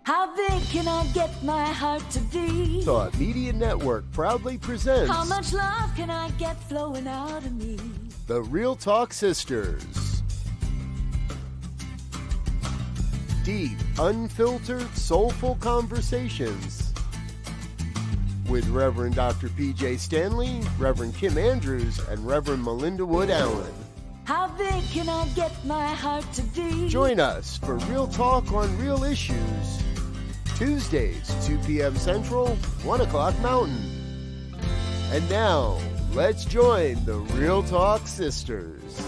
How big can I get my heart to be? Thought Media Network proudly presents How much love can I get flowing out of me? The Real Talk Sisters. Deep, unfiltered, soulful conversations with Reverend Dr. Pjae Stanley, Reverend Kim Andrews, and Reverend Melinda Wood Allen. How big can I get my heart to be? Join us for Real Talk on Real Issues. Tuesdays, 2 p.m. Central, 1 o'clock Mountain. And now, let's join the Real Talk Sisters.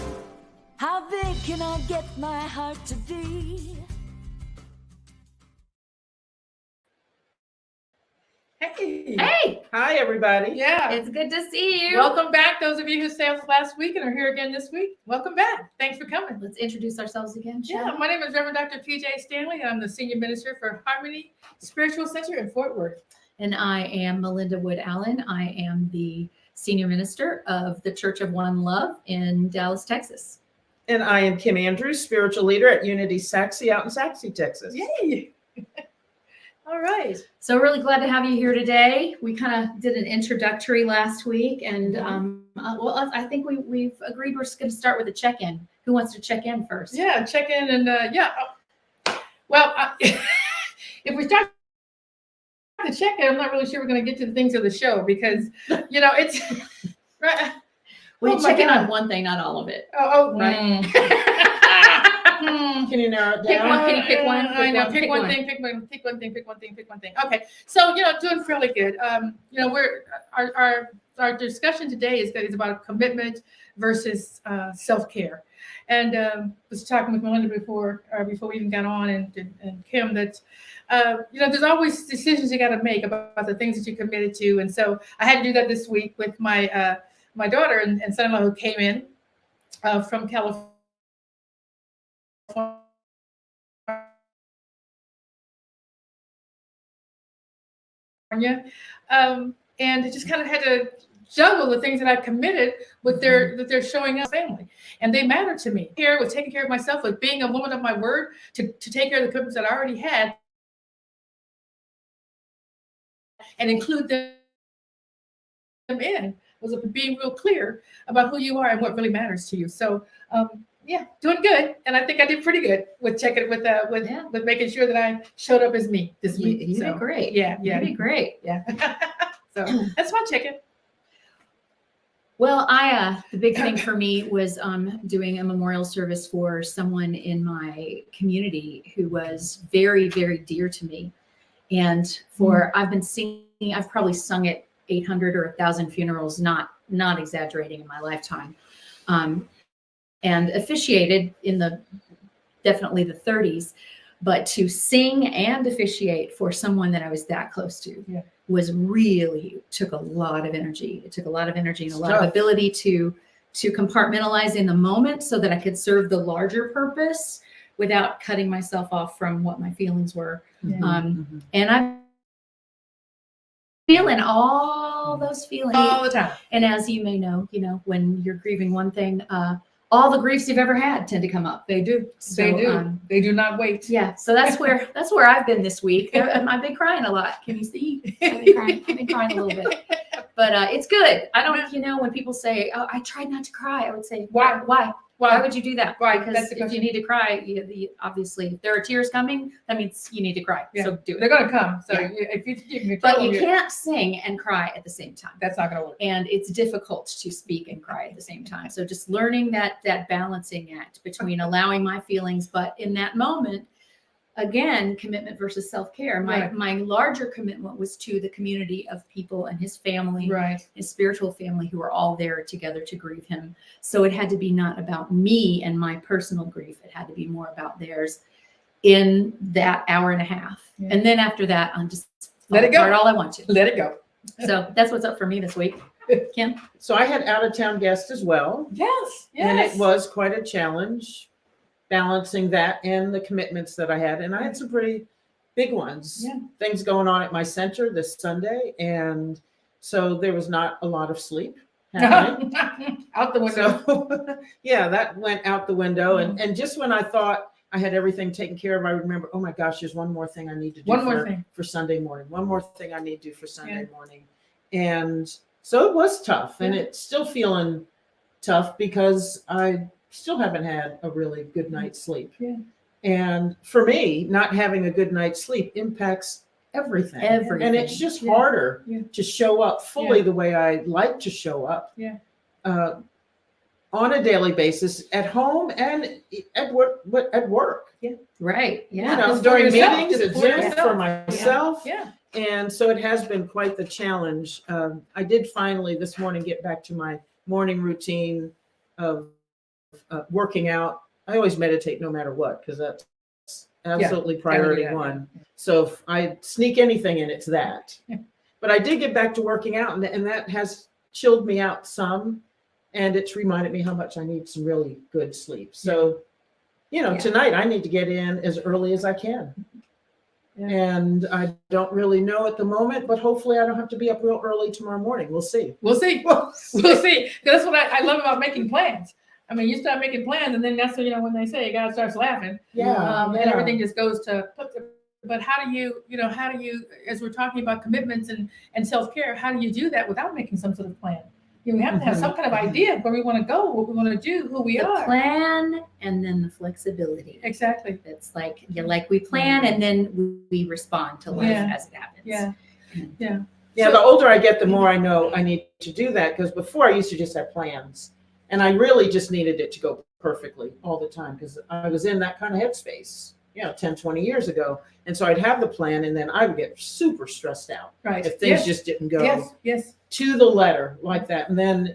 How big can I get my heart to be? Hey. Hey. Hi, everybody. Yeah. It's good to see you. Welcome back. Those of you who stayed last week and are here again this week, welcome back. Thanks for coming. Let's introduce ourselves again. Yeah, my name is Reverend Dr. Pjae Stanley. I'm the Senior Minister for Harmony Spiritual Center in Fort Worth. And I am Melinda Wood Allen. I am the Senior Minister of the Church of One Love in Dallas, Texas. And I am Kim Andrews, Spiritual Leader at Unity Saxe out in Saxe, Texas. Yay. All right. So really glad to have you here today. We kind of did an introductory last week, and I think we've agreed we're just going to start with a check-in. Who wants to check in first? Yeah, check in and if we start the check-in, I'm not really sure we're going to get to the things of the show because it's right. We check in on one thing, not all of it. Right. Can you narrow it down? Pick one. Can you pick one? I know. Pick one thing. Pick one thing. Okay. So doing fairly good. We're our discussion today is about commitment versus self-care, and was talking with Melinda before we even got on, and Kim that there's always decisions you got to make about the things that you committed to, and so I had to do that this week with my my daughter and son-in-law who came in from California. And I just kind of had to juggle the things that I committed with that they're showing up family, and they matter to me. Here with taking care of myself, with being a woman of my word, to take care of the commitments that I already had, and include them in, was being real clear about who you are and what really matters to you. So doing good, and I think I did pretty good with checking with making sure that I showed up as me this week. You did great. Yeah, you did great. Yeah. So that's my check-in. Well, the big thing for me was doing a memorial service for someone in my community who was very, very dear to me, and I've probably sung at 800 or 1,000 funerals, not exaggerating, in my lifetime. And officiated in definitely the 30s, but to sing and officiate for someone that I was that close to was really took a lot of energy. It took a lot of energy and a lot of ability to compartmentalize in the moment so that I could serve the larger purpose without cutting myself off from what my feelings were. And I'm feeling all those feelings all the time. And as you may know, when you're grieving one thing, all the griefs you've ever had tend to come up. They do. So, they do. They do not wait. Yeah. So that's where I've been this week. I've been crying a lot. Can you see? I've been crying a little bit, but it's good. I don't, when people say, "Oh, I tried not to cry," I would say, "Why? Why would you do that?" Why? Because if you need to cry, obviously, if there are tears coming, that means you need to cry. Yeah. So do it. They're going to come. So if you can't sing and cry at the same time. That's not going to work. And it's difficult to speak and cry at the same time. So just learning that balancing act between allowing my feelings, but in that moment, again, commitment versus self-care. My larger commitment was to the community of people and his family, his spiritual family, who were all there together to grieve him. So it had to be not about me and my personal grief. It had to be more about theirs in that hour and a half. Yeah. And then after that, I'm just let it go. All I want to. Let it go. So that's what's up for me this week. Kim? So I had out-of-town guests as well. Yes. And it was quite a challenge, balancing that and the commitments that I had. And I had some pretty big ones. Yeah. Things going on at my center this Sunday. And so there was not a lot of sleep happening. Out the window. So, that went out the window. And just when I thought I had everything taken care of, I remember, oh my gosh, there's one more thing I need to do One more thing. for Sunday morning. One more thing I need to do for Sunday morning. And so it was tough, and it's still feeling tough because I still haven't had a really good night's sleep. Yeah. And for me, not having a good night's sleep impacts everything. Everything. And it's just harder to show up fully the way I like to show up. Yeah. On a daily basis, at home and at work. Right. Yeah. You know, Just for during yourself, meetings, just at for gym, yourself. for myself. Yeah. And so it has been quite the challenge. I did finally this morning get back to my morning routine of working out. I always meditate no matter what, because that's absolutely priority that, one. So if I sneak anything in, it's that. But I did get back to working out, and that has chilled me out some. And it's reminded me how much I need some really good sleep. So, you know, tonight I need to get in as early as I can. Yeah. And I don't really know at the moment, but hopefully I don't have to be up real early tomorrow morning. We'll see. We'll see. We'll see. That's what I love about making plans. I mean, you start making plans, and then that's, you know, when they say God starts laughing, and everything just goes to. But how do you, as we're talking about commitments and self-care, how do you do that without making some sort of plan? You have to have some kind of idea of where we want to go, what we want to do, who we are. Plan and then the flexibility. Exactly. It's like we plan and then we respond to life as it happens. Yeah. Yeah, the older I get, the more I know I need to do that, because before I used to just have plans, and I really just needed it to go perfectly all the time, because I was in that kind of headspace, 10, 20 years ago. And so I'd have the plan, and then I would get super stressed out if things just didn't go to the letter like that. And then,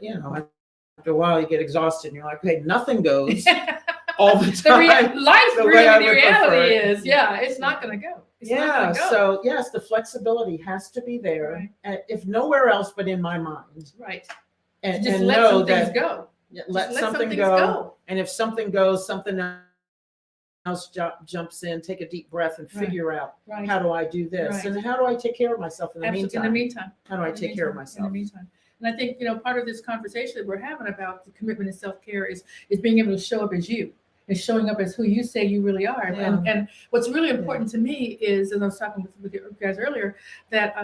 after a while you get exhausted and you're like, okay, nothing goes all the time. The reality is, it's not going to go. So yes, the flexibility has to be there, if nowhere else but in my mind. Right. And just and let know some things that go. let Just something some go. And if something goes, something else jumps in. Take a deep breath and figure out, how do I do this, and how do I take care of myself in the meantime? In the meantime, how do I take care of myself? In the meantime. And I think, part of this conversation that we're having about the commitment and self-care is being able to show up as you, and showing up as who you say you really are. And what's really important to me is, and I was talking with you guys earlier, that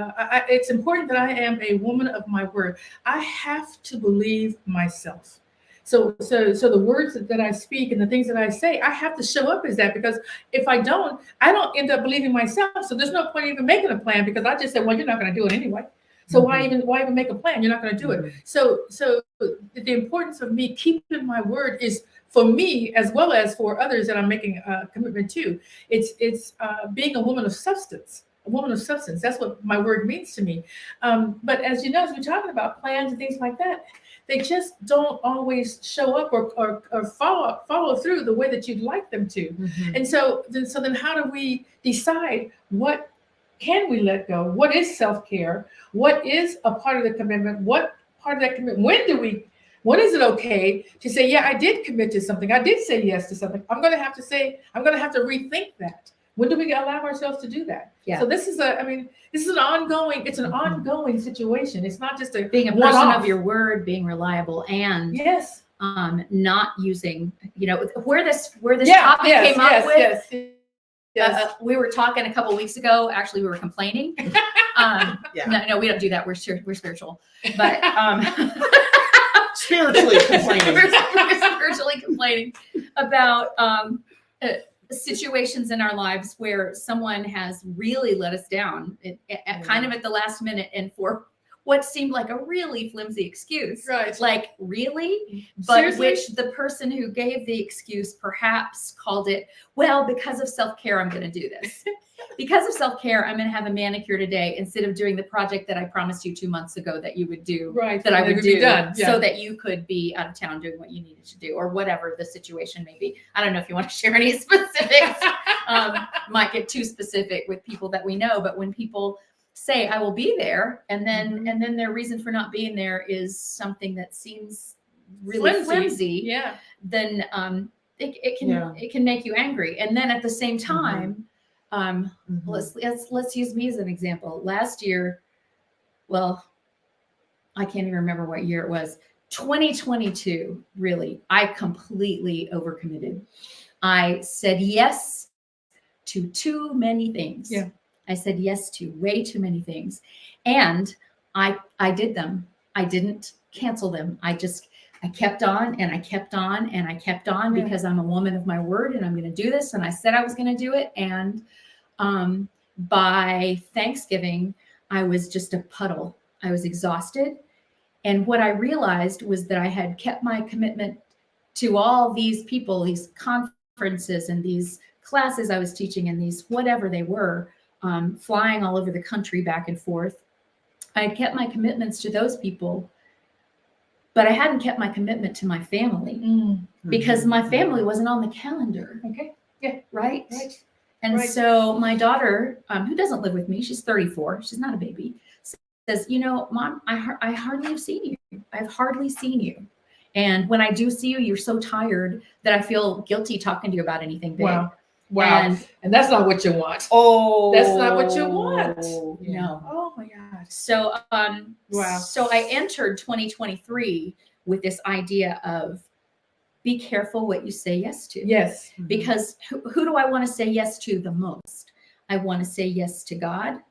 it's important that I am a woman of my word. I have to believe myself. So the words that I speak and the things that I say, I have to show up as that, because if I don't end up believing myself. So there's no point even making a plan, because I just said, well, you're not going to do it anyway. So why even make a plan? You're not going to do it. So the importance of me keeping my word is, for me as well as for others that I'm making a commitment to. It's being a woman of substance. A woman of substance. That's what my word means to me. But as you know, as we're talking about plans and things like that, they just don't always show up or follow through the way that you'd like them to. And so then how do we decide what can we let go? What is self-care? What is a part of the commitment? What part of that commitment? When is it okay to say, yeah, I did commit to something. I did say yes to something. I'm going to have to rethink that. When do we allow ourselves to do that? Yeah. So this is an ongoing situation. It's not just being a person of your word, being reliable, and not using, where this topic came up with. We were talking a couple of weeks ago. Actually, we were complaining. No, we don't do that. We're spiritual, but spiritually complaining. We're spiritually complaining about situations in our lives where someone has really let us down kind of at the last minute, and for what seemed like a really flimsy excuse. Right. Like, really? But Seriously? which the person who gave the excuse perhaps called it, well, because of self-care, I'm going to do this. Because of self-care, I'm going to have a manicure today instead of doing the project that I promised you 2 months ago that you would do, that I would do, so that you could be out of town doing what you needed to do, or whatever the situation may be. I don't know if you want to share any specifics. Might get too specific with people that we know, but when people say I will be there, and then their reason for not being there is something that seems really flimsy, then it can make you angry. And then at the same time, let's use me as an example. Last year, well, I can't even remember what year it was. 2022, really, I completely overcommitted. I said yes to too many things. Yeah. I said yes to way too many things. And I did them. I didn't cancel them. I kept on and I kept on and I kept on because I'm a woman of my word and I'm going to do this. And I said I was going to do it. And by Thanksgiving, I was just a puddle. I was exhausted. And what I realized was that I had kept my commitment to all these people, these conferences and these classes I was teaching and these whatever they were, flying all over the country back and forth. I had kept my commitments to those people, but I hadn't kept my commitment to my family because my family wasn't on the calendar. Okay. Yeah. Right. Right. And Right. so my daughter, who doesn't live with me, she's 34, she's not a baby, says, you know, Mom, I hardly have seen you. I've hardly seen you. And when I do see you, you're so tired that I feel guilty talking to you about anything big. Wow. Wow. And that's not what you want. Oh, That's not what you want. No. Oh my God. So, Wow. So I entered 2023 with this idea of be careful what you say yes to. Yes. Because who do I want to say yes to the most? I want to say yes to God.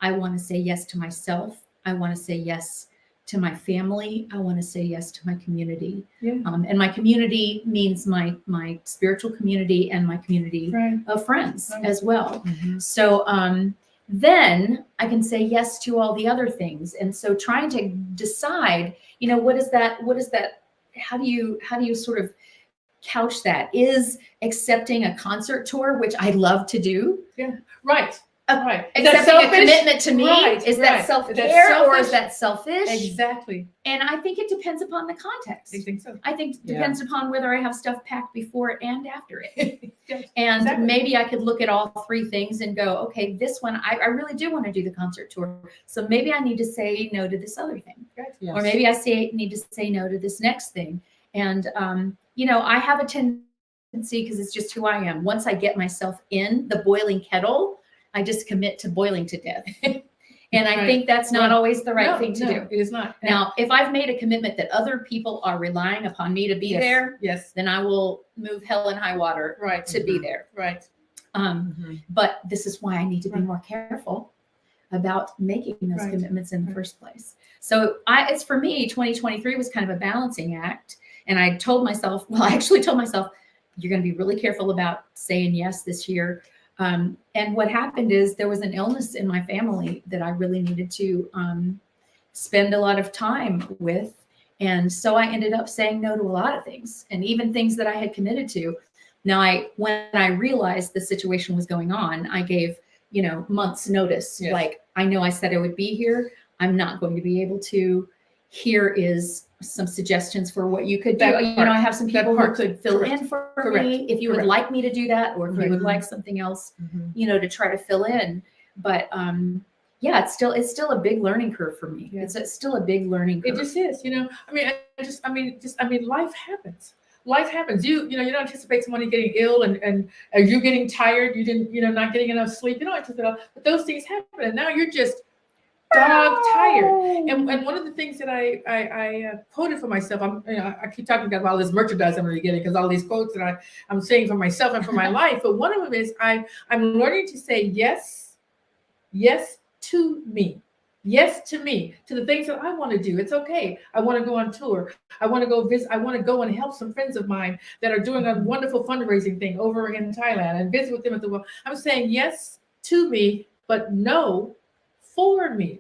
I want to say yes to myself. I want to say yes to my family. I want to say yes to my community. Yeah. And my community means my spiritual community and my community of friends as well. So then I can say yes to all the other things. And so trying to decide, you know, what is that? How do you sort of couch that? Is accepting a concert tour, which I love to do. Yeah. Right. Right. Accepting a commitment to me, is that self-care or is that selfish? Exactly. And I think it depends upon the context. I think so. I think it depends upon whether I have stuff packed before it and after it. Yes, And exactly. maybe I could look at all three things and go, okay, this one, I really do want to do the concert tour. So maybe I need to say no to this other thing. Yes. Or maybe I need to say no to this next thing. And, you know, I have a tendency, because it's just who I am. Once I get myself in the boiling kettle, I just commit to boiling to death. And I think that's not always the right thing to do. It is not. Now, if I've made a commitment that other people are relying upon me to be there, then I will move hell and high water to be there. Right. But this is why I need to be more careful about making those commitments in the first place. So it's for me, 2023 was kind of a balancing act. And I actually told myself, you're going to be really careful about saying yes this year. And what happened is there was an illness in my family that I really needed to spend a lot of time with. And so I ended up saying no to a lot of things, and even things that I had committed to. Now, when I realized the situation was going on, I gave, you know, months notice. Yes. Like, I know I said I would be here. I'm not going to be able to. Here is some suggestions for what you could do. You know, I have some people who could fill in for me if you would like me to do that, or if you would like something else, you know, to try to fill in. But yeah, it's still a big learning curve for me. Yeah. It's still a big learning curve. It just is, you know. I mean, life happens. Life happens. You don't anticipate somebody getting ill and you getting tired. You didn't, you know, not getting enough sleep. You don't anticipate, but those things happen, and now you're just dog tired. And one of the things that I quoted for myself, I keep talking about all this merchandise I'm really getting, because all these quotes that I'm saying for myself and for my life. But one of them is I'm learning to say yes to me. Yes to me, to the things that I want to do. It's okay. I want to go on tour. I want to go visit. I want to go and help some friends of mine that are doing a wonderful fundraising thing over in Thailand and visit with them at the world. I'm saying yes to me, but no for me.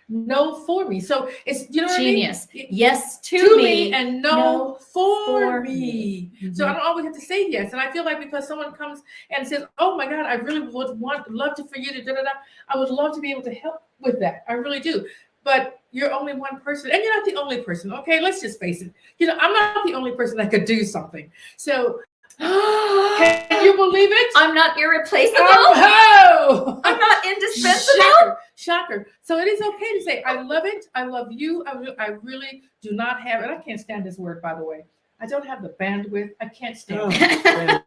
No for me. So it's, you know what Genius. I mean? Yes to me and no for me. me. So I don't always have to say yes. And I feel like because someone comes and says, "Oh my God, I really would love for you to da da da," I would love to be able to help with that. I really do. But you're only one person, and you're not the only person. Okay, let's just face it. You know, I'm not the only person that could do something. So can you believe it? I'm not irreplaceable. Oh, I'm not indispensable. Shocker. So it is okay to say, I love it. I love you. I really do not have, and I can't stand this word, by the way. I don't have the bandwidth. I can't stand it.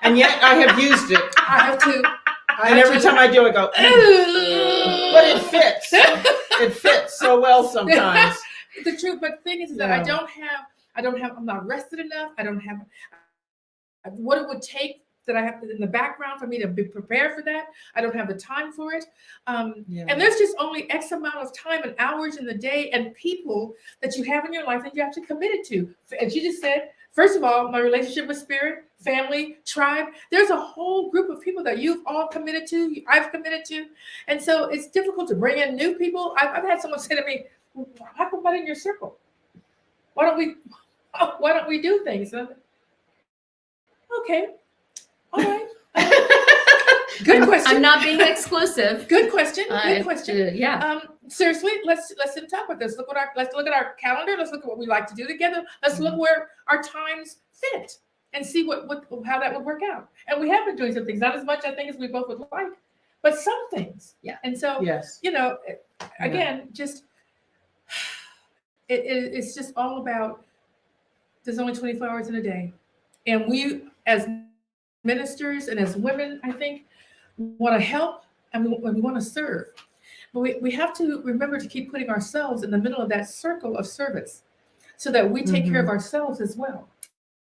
And yet I have used it. I have to. And every time I do, I go, but it fits. It fits so well sometimes. The truth, but the thing is that I I'm not rested enough. I don't have what it would take that I have in the background for me to be prepared for that. I don't have the time for it. And there's just only X amount of time and hours in the day and people that you have in your life that you have to commit it to. As you just said, first of all, my relationship with spirit, family, tribe, there's a whole group of people that you've all committed to, I've committed to. And so it's difficult to bring in new people. I've had someone say to me, how come I'm in your circle? Why don't we do things? Okay. All right. Good question. I'm not being exclusive. Good question. Good question. Yeah. Seriously, let's talk about this. Let's look at our calendar. Let's look at what we like to do together. Let's look where our times fit and see how that would work out. And we have been doing some things, not as much I think as we both would like, but some things. Yeah. And so Yes. Again, just it's just all about. There's only 24 hours in a day, and we as ministers and as women, I think, want to help and we want to serve. But we have to remember to keep putting ourselves in the middle of that circle of service so that we take care of ourselves as well.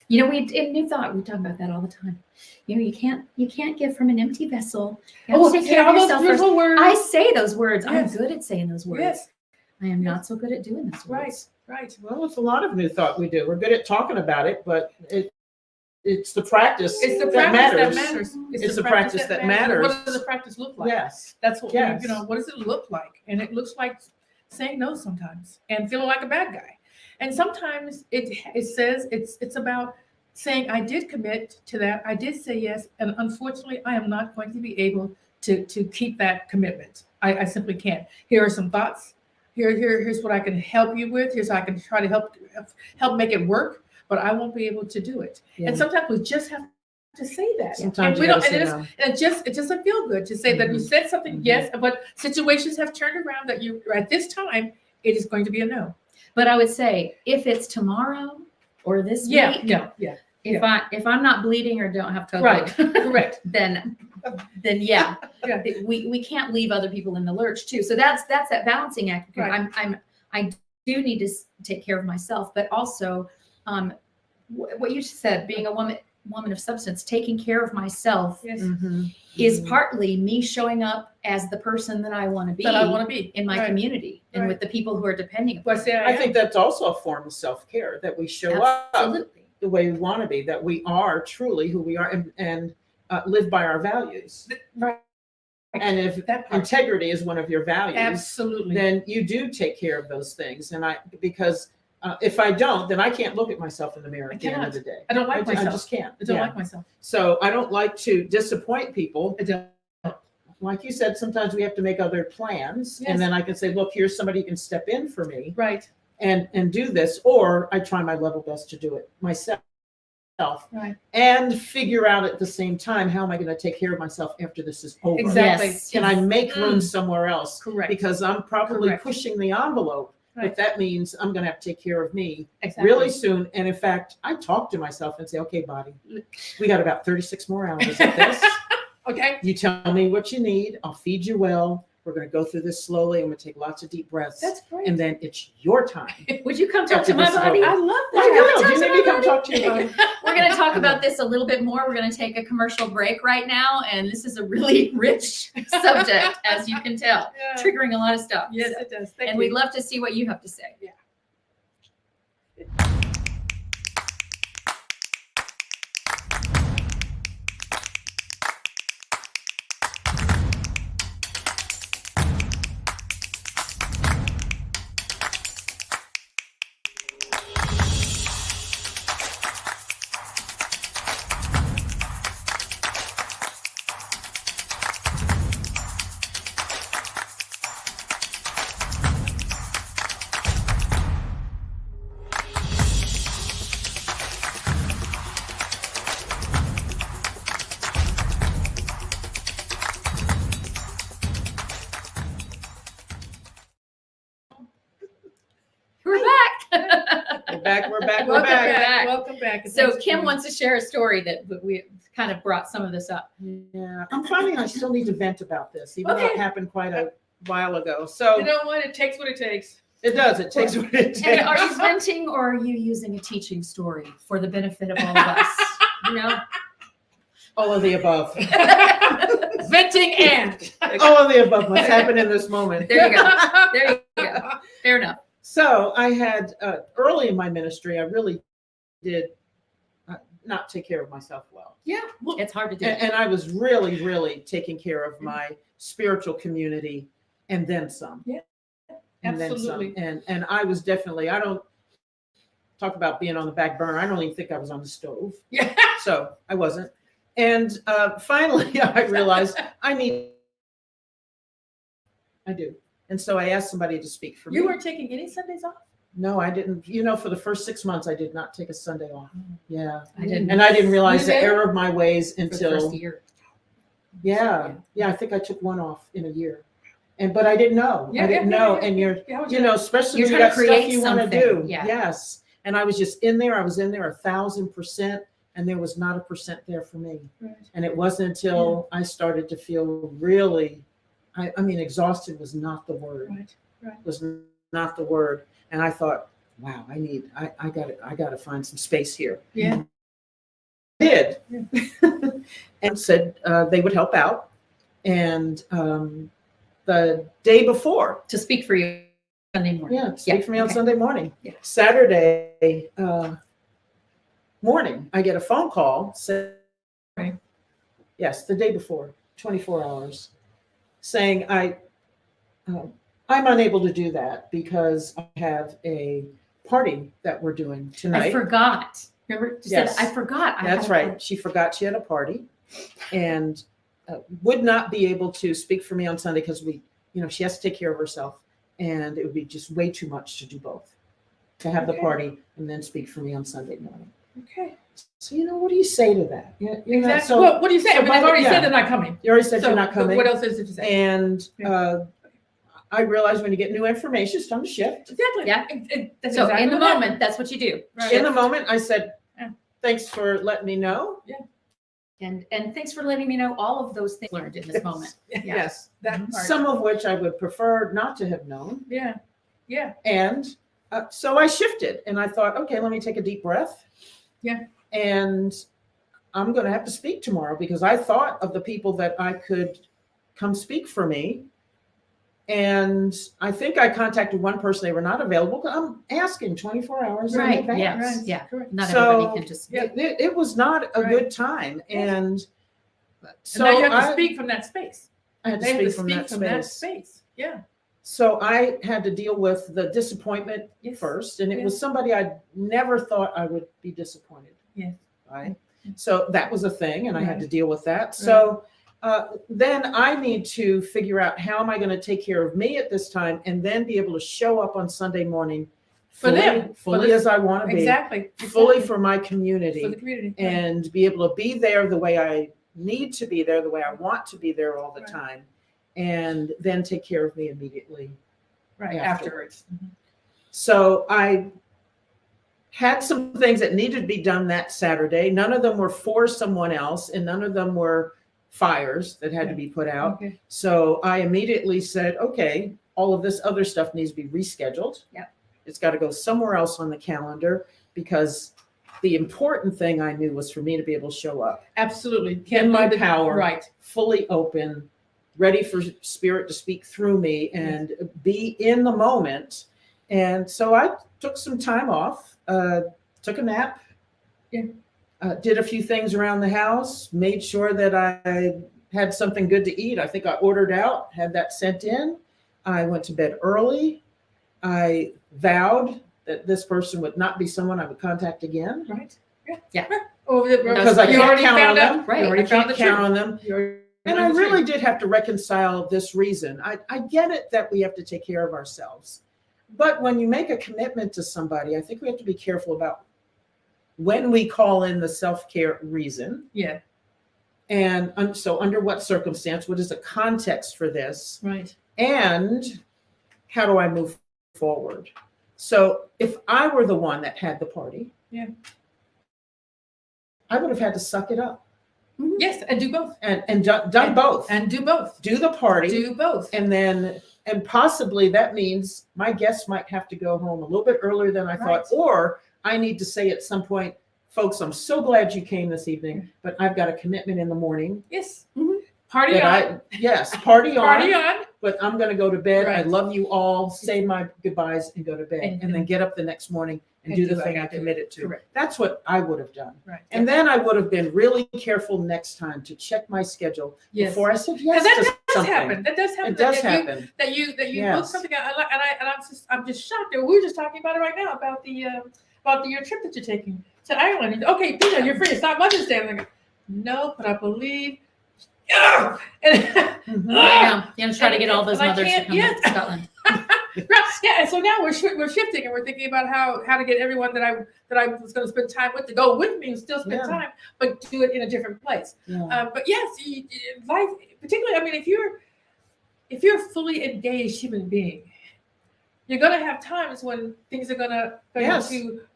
In New Thought, we talk about that all the time. You can't give from an empty vessel. You have to take care of yourself first. Words. I say those words. Yes. I'm good at saying those words. Yes. I am not so good at doing those words. Right. Well, it's a lot of New Thought we do. We're good at talking about it, but it's the practice. It's the that practice matters. that matters. It's the practice that matters. What does the practice look like? Yes. That's what Yes. what does it look like? And it looks like saying no sometimes and feeling like a bad guy. And sometimes it says it's about saying I did commit to that. I did say yes. And unfortunately, I am not going to be able to keep that commitment. I simply can't. Here are some thoughts. Here's what I can help you with. Here's how I can try to help make it work. But I won't be able to do it. Yeah. And sometimes we just have to say that. Sometimes and we you don't. gotta And say no. it doesn't feel good to say that you said something yes, but situations have turned around that you at this time it is going to be a no. But I would say if it's tomorrow or this week, if I'm not bleeding or don't have COVID, Right. Correct. then Yeah. we can't leave other people in the lurch too. So that's that balancing act. Right. I do need to take care of myself, but also what you said, being a woman of substance, taking care of myself Yes. is partly me showing up as the person that I want to be. That I want to be in my Right. community and Right. with the people who are depending upon But me. I think that's also a form of self-care, that we show up Absolutely. the way we want to be, that we are truly who we are and live by our values. Right. And if That part. integrity is one of your values, Absolutely. then you do take care of those things. And because if I don't, then I can't look at myself in the mirror at the end of the day. I don't like myself. I just can't. I don't Yeah. like myself. So I don't like to disappoint people. I don't. Like you said, sometimes we have to make other plans. Yes. And then I can say, look, here's somebody who can step in for me Right. and do this. Or I try my level best to do it myself. Right. And figure out at the same time, how am I going to take care of myself after this is over? Exactly. Yes. Can I make room somewhere else? Correct. Because I'm probably Correct. pushing the envelope. Right. But that means I'm going to have to take care of me Exactly. really soon. And in fact, I talk to myself and say, okay, body, we got about 36 more hours of this. Okay. You tell me what you need. I'll feed you well. We're going to go through this slowly. I'm going to take lots of deep breaths. That's great. And then it's your time. Would you come talk After to my this is body? over. I love Would you that. come Do talk you to need me to my come body? talk to you about it? We're going to talk about this a little bit more. We're going to take a commercial break right now. And this is a really rich subject, as you can tell, Yeah. triggering a lot of stuff. Yes, So- it does. Thank and you. we'd love to see what you have to say. Yeah. We're back. We're back. We're back. We're Welcome back. back. Welcome back. So Thanks Kim for- wants to share a story that we kind of brought some of this up. Yeah, I'm finding I still need to vent about this, even though Okay. it happened quite a while ago. So You know what? It takes what it takes. It does. It takes what it takes. And are you venting or are you using a teaching story for the benefit of all of us? You know? All of the above. Venting and. All of the above must happen in this moment. There you go. There you go. Fair enough. So I had, early in my ministry, I really did not take care of myself well. Yeah. Well, It's hard to do. And I was really, really taking care of my spiritual community and then some. Yeah, And absolutely. then some. And I was definitely, I don't talk about being on the back burner. I don't even think I was on the stove. yeah. So I wasn't. And finally, I realized I do. And so I asked somebody to speak for me. You weren't taking any Sundays off? No, I didn't. For the first 6 months, I did not take a Sunday off. Yeah. I didn't. And I didn't realize You the did? error of my ways For the until, first year. yeah, I think I took one off in a year. But I didn't know. Yeah, I didn't yeah, know. yeah, And you're, Yeah, I was especially You're when you trying got to stuff create you want to something. do. Yeah. Yes. And I was just in there. I was in there 1,000%, and there was not a percent there for me. Right. And it wasn't until I started to feel really, I mean, exhausted was not the word. Right. Was not the word. And I thought, wow, I got to find some space here. Yeah. Did. Yeah. And said they would help out. And the day before, To speak for you Sunday morning. yeah, speak for me on okay. Sunday morning. Yeah. Saturday morning, I get a phone call saying, Right. yes, the day before, 24 hours, saying I'm unable to do that because I have a party that we're doing tonight. I forgot. Remember? You Yes. said, I forgot. I That's had a right. She forgot she had a party and would not be able to speak for me on Sunday because she has to take care of herself. And it would be just way too much to do both, to have the Okay. party and then speak for me on Sunday morning. Okay. So, what do you say to that? Exactly. So What do you say? so I mean, by I've the- already yeah. said they're not coming. you already said So you're not coming. What else is it to say? And Yeah. I realized when you get new information, it's time to shift. Exactly. Yeah. That's So exactly in the what happened. moment, that's what you do. Right. In the moment, I said, Yeah. thanks for letting me know. And thanks for letting me know all of those things learned in this moment. Yeah. Yes. That Mhm. part. Some of which I would prefer not to have known. Yeah. Yeah. And so I shifted and I thought, okay, let me take a deep breath. Yeah. And I'm going to have to speak tomorrow because I thought of the people that I could come speak for me. And I think I contacted one person. They were not available. I'm asking 24 hours in Right. advance. Yeah. Right. Yeah. Correct. Not So- everybody can just. Yeah. It was not a Right. good time. And so So now you have to I speak from that space. I had to They have speak to from speak that from that space. space. Yeah. So I had to deal with the disappointment Yes. first, and it Yeah. was somebody I never thought I would be disappointed. Yes. Right. So that was a thing, and I had Right. to deal with that. So then I need to figure out how am I going to take care of me at this time, and then be able to show up on Sunday morning For them. fully as I want to be, Exactly. fully Exactly. for my community, For the community. and be able to be there the way I need to be there, the way I want to be there all the Right. time, and then take care of me immediately. Right. after. Afterwards. So I had some things that needed to be done that Saturday. None of them were for someone else, and none of them were fires that had to be put out. Okay. So I immediately said, okay, all of this other stuff needs to be rescheduled. Yep. It's got to go somewhere else on the calendar because the important thing I knew was for me to be able to show up Absolutely. in my leave the- power, Right. fully open, ready for Spirit to speak through me and be in the moment. And so I took some time off, took a nap, Yeah. did a few things around the house, made sure that I had something good to eat. I think I ordered out, had that sent in. I went to bed early. I vowed that this person would not be someone I would contact again Right. Yeah. Oh, because I you can't already count on found them. out. Right. You I already found can't the count truth. on them. You already And found I the really truth. did have to reconcile this reason. I get it that we have to take care of ourselves. But when you make a commitment to somebody, I think we have to be careful about when we call in the self-care reason. Yeah. And so under what circumstance, what is the context for this? Right. And how do I move forward? So if I were the one that had the party, Yeah. I would have had to suck it up Yes, and do both. and done both. And do both. Do the party. Do both. And then And possibly that means my guests might have to go home a little bit earlier than I thought, or I need to say at some point, folks, I'm so glad you came this evening, but I've got a commitment in the morning. Yes. Party on. Yes, party on. Party on. But I'm going to go to bed. I Right. love you all. Say my goodbyes and go to bed, and then get up the next morning and do the thing I committed to. Correct. That's what I would have done. Right. And then I would have been really careful next time to check my schedule before I said yes that to does something. happen. That does happen. It does happen. That you book Yes. something out, and I'm just shocked. We were just talking about it right now about your trip that you're taking to Ireland. Okay, Peter, you're free. It's not Mother's Day. I'm like, no, but I believe. Yeah. Yeah, you know, try to get all those And I mothers to can't come yet. to Scotland. Yeah, and so now we're shifting, and we're thinking about how to get everyone that I was going to spend time with to go with me and still spend time, but do it in a different place. Yeah. But yes, life, particularly, I mean, if you're a fully engaged human being, you're going to have times when things are going to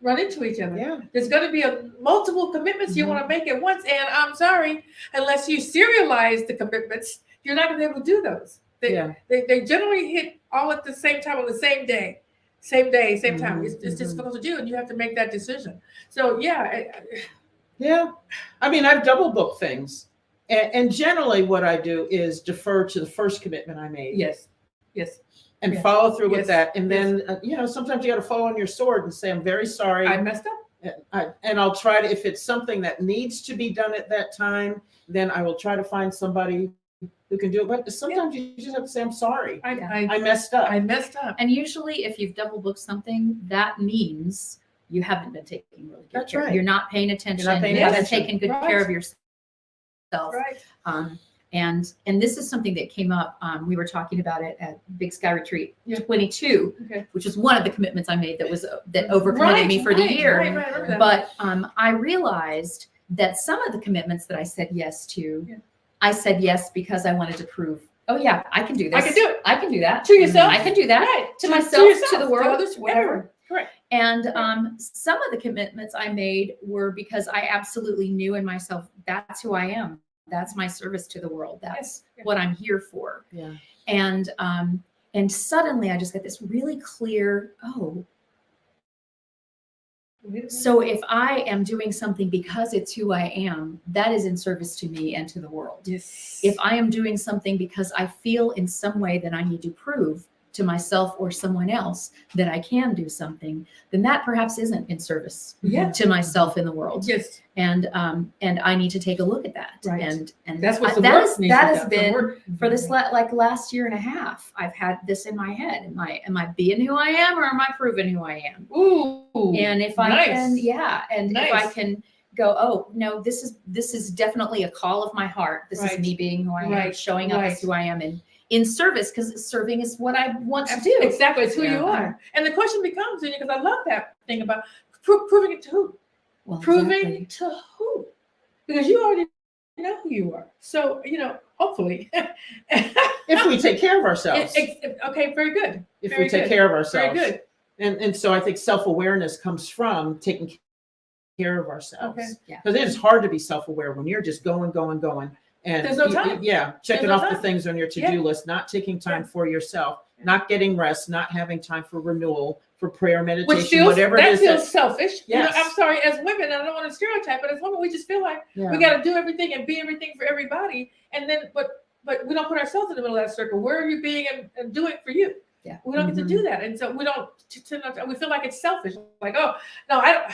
run into each other. Yeah. There's going to be multiple commitments you want to make at once, and I'm sorry, unless you serialize the commitments, you're not going to be able to do those. They generally hit all at the same time on the same day, same time. It's difficult to do, and you have to make that decision. So yeah. I mean, I've double booked things, and generally what I do is defer to the first commitment I made. Yes. And follow through with that, and then sometimes you got to fall on your sword and say, "I'm very sorry, I messed up." And I'll try to, if it's something that needs to be done at that time, then I will try to find somebody who can do it. But sometimes you just have to say, I'm sorry. I messed up. I messed up. And usually if you've double booked something, that means you haven't been taking really good care. Right. You're not paying attention. You're not paying you haven't attention. taken good care of yourself. Right. And this is something that came up. We were talking about it at Big Sky Retreat 22, which was one of the commitments I made that overcommitted me for the year. Right. But I realized that some of the commitments that I said yes to, I said yes because I wanted to prove, oh yeah, I can do this. I can do it. I can do that. To yourself. I can do that. Right. To myself, yourself, to the world, others, whatever. everyone. Correct. And some of the commitments I made were because I absolutely knew in myself, that's who I am. That's my service to the world. That's what I'm here for. Yeah. And suddenly I just got this really clear, so if I am doing something because it's who I am, that is in service to me and to the world. Yes. If I am doing something because I feel in some way that I need to prove to myself or someone else that I can do something, then that perhaps isn't in service to myself in the world. Yes. And I need to take a look at that. Right. And That's what that has been for this last year and a half. I've had this in my head. Am I being who I am, or am I proving who I am? Ooh. And if I can, if I can go, oh no, this is definitely a call of my heart. This is me being who I am, showing up as who I am, and in service, because serving is what I want to do. Exactly, it's who you are. And the question becomes, because I love that thing about proving it to who? Well, proving to who? Because you already know who you are. So, hopefully. If we take care of ourselves. Okay, very good. If we take care of ourselves. Very good. And so I think self-awareness comes from taking care of ourselves. Okay. Yeah. Because it is hard to be self-aware when you're just going. And there's no time. Checking There's no off the time. things on your to-do list, not taking time for yourself, not getting rest, not having time for renewal, for prayer, meditation, whatever it is. That feels selfish. Yes. I'm sorry, as women, I don't want to stereotype, but as women, we just feel like we got to do everything and be everything for everybody. And then, but we don't put ourselves in the middle of that circle. Where are you being and doing for you? Yeah. We don't get to do that. And so we don't, we feel like it's selfish. Like, oh, no, I don't.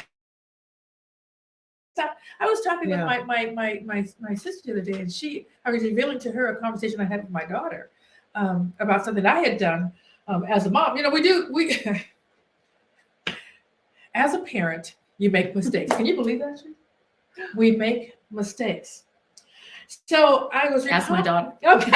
I was talking with my sister the other day, and I was revealing to her a conversation I had with my daughter about something I had done as a mom. We as a parent, you make mistakes. Can you believe that? We make mistakes. So I was ask my daughter. Okay.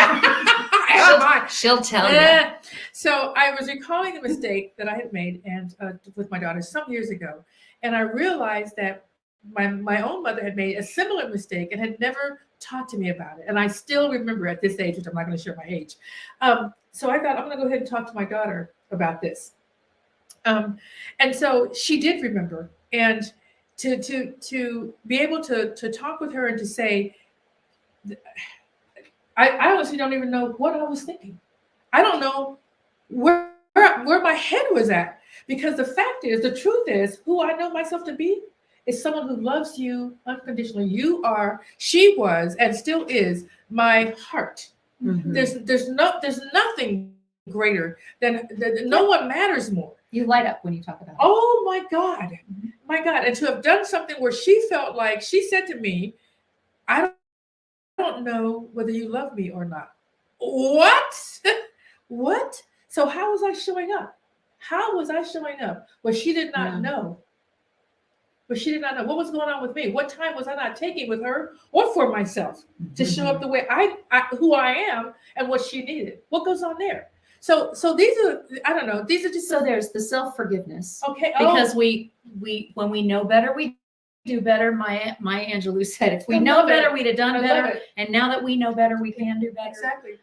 She'll tell you. So I was recalling a mistake that I had made and with my daughter some years ago, and I realized that my own mother had made a similar mistake and had never talked to me about it. And I still remember at this age, which I'm not going to share my age. So I thought, I'm going to go ahead and talk to my daughter about this. And so she did remember. And to be able to talk with her and to say, I honestly don't even know what I was thinking. I don't know where my head was at. Because the fact is, the truth is, who I know myself to be is someone who loves you unconditionally. You are, she was, and still is my heart. Mhm. There's nothing greater than no one matters more. You light up when you talk about it. Oh my God, my God! And to have done something where she felt like she said to me, "I don't know whether you love me or not." What? What? So how was I showing up? How was I showing up? Well, she did not know. But she did not know what was going on with me. What time was I not taking with her or for myself to show up the way who I am and what she needed? What goes on there? So these are, I don't know. These are just So there's the self-forgiveness. okay. Because we when we know better, we do better. Maya Angelou said, if we I know love better, it. we'd have done I love better. it. And now that we know better, we can do better. Exactly.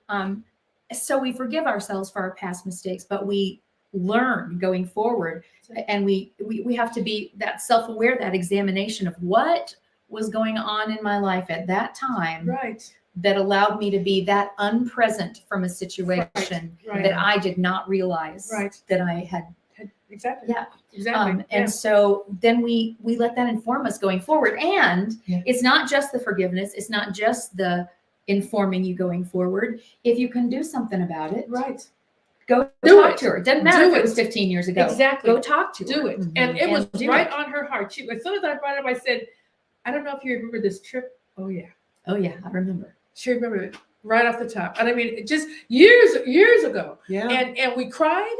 So we forgive ourselves for our past mistakes, but we learn going forward. And we have to be that self-aware, that examination of what was going on in my life at that time Right. that allowed me to be that unpresent from a situation Right. that I did not realize Right. that I had. Exactly. Yeah. Exactly. And so then we let that inform us going forward. And it's not just the forgiveness. It's not just the informing you going forward. If you can do something about it, Right. go Do talk it. to her. It doesn't matter Do if it it. was 15 years ago. Exactly. Go talk to her. Do it. Mhm. And it And was do right it. on her heart. As soon as I brought it up, I said, I don't know if you remember this trip. Oh yeah. Oh yeah, I remember. She remembered it right off the top. And I mean, just years ago. Yeah. And we cried.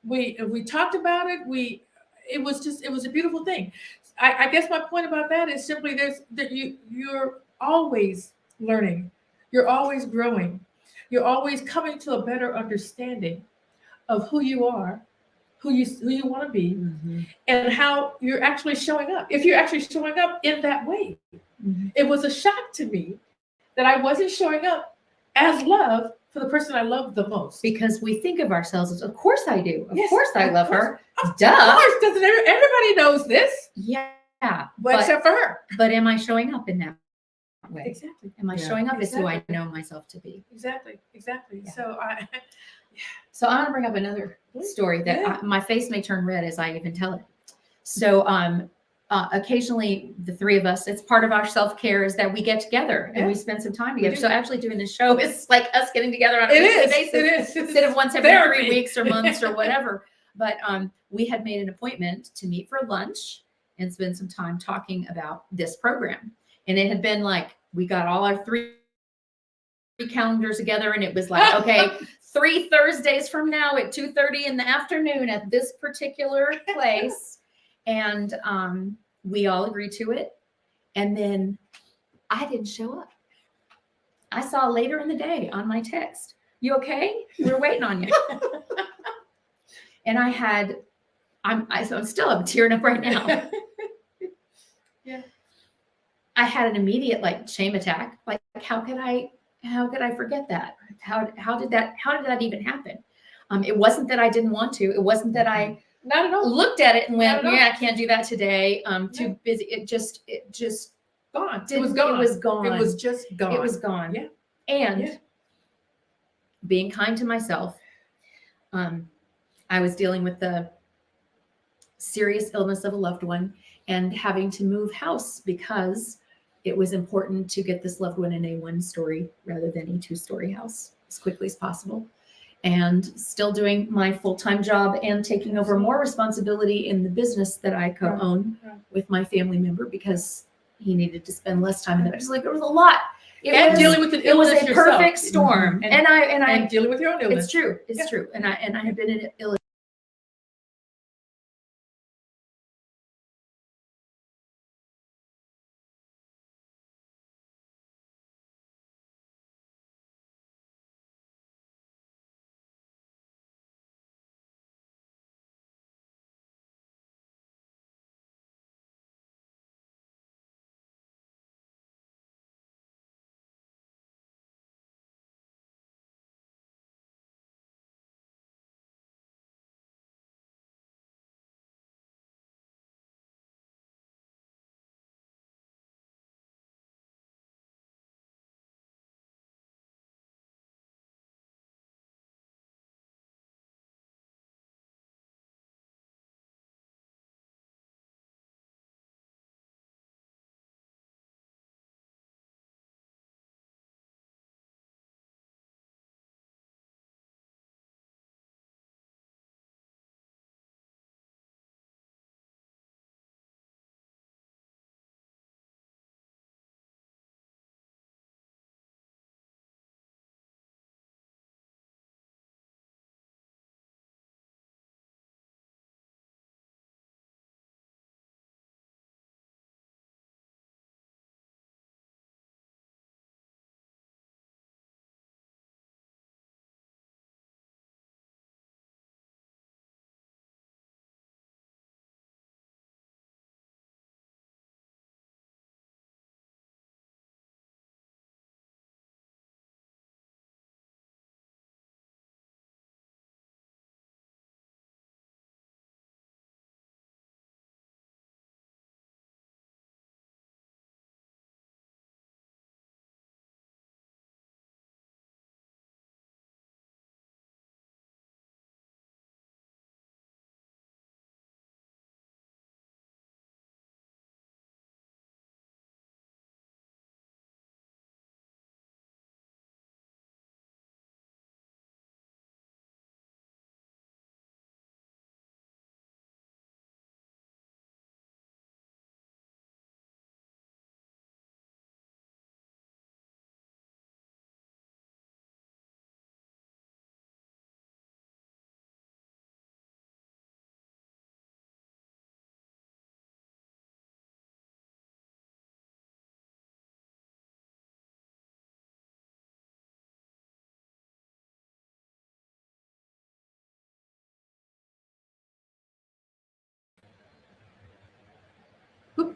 We talked about it. It was a beautiful thing. I guess my point about that is simply that you're always learning. You're always growing. You're always coming to a better understanding of who you are, who you want to be, Mhm. and how you're actually showing up. If you're actually showing up in that way. Mhm. It was a shock to me that I wasn't showing up as love for the person I love the most. Because we think of ourselves as, of course I do. Of Yes, course I of love course. her. Of Duh. course, doesn't everybody knows this, Yeah. but except for her. But am I showing up in that way? Exactly. Am I Yeah. showing up as who I Exactly. know myself to be? Exactly. Yeah. So So I want to bring up another story that Yeah. my face may turn red as I even tell it. So occasionally the three of us, it's part of our self-care is that we get together and we spend some time together. do. So actually doing this show is like us getting together on a It weekly is. basis It is. instead of once every Therapy. 3 weeks or months or whatever. But we had made an appointment to meet for lunch and spend some time talking about this program. And it had been like, we got all our three calendars together and it was like, okay, 3 Thursdays from now at 2:30 in the afternoon at this particular place. And we all agreed to it. And then I didn't show up. I saw later in the day on my text, you okay? We're waiting on you. And I'm tearing up right now. Yeah. I had an immediate like shame attack. Like, how could I forget that? How did that even happen? It wasn't that I didn't want to. It wasn't that I Not at all. looked at it and went, Not at all. yeah, I can't do that today. Too No. busy. It just Gone. It didn't- was gone. It was gone. It was just gone. It was gone. Yeah. And Yeah. being kind to myself, I was dealing with the serious illness of a loved one and having to move house because it was important to get this loved one in a 1-story rather than a 2-story house as quickly as possible. And still doing my full-time job and taking over more responsibility in the business that I co-own Right. with my family member because he needed to spend less time in the just like it was a lot. And dealing with an It was illness a yourself. perfect storm. Mhm. And I And dealing with your own illness. it's true. It's Yeah. true. And I had been in ill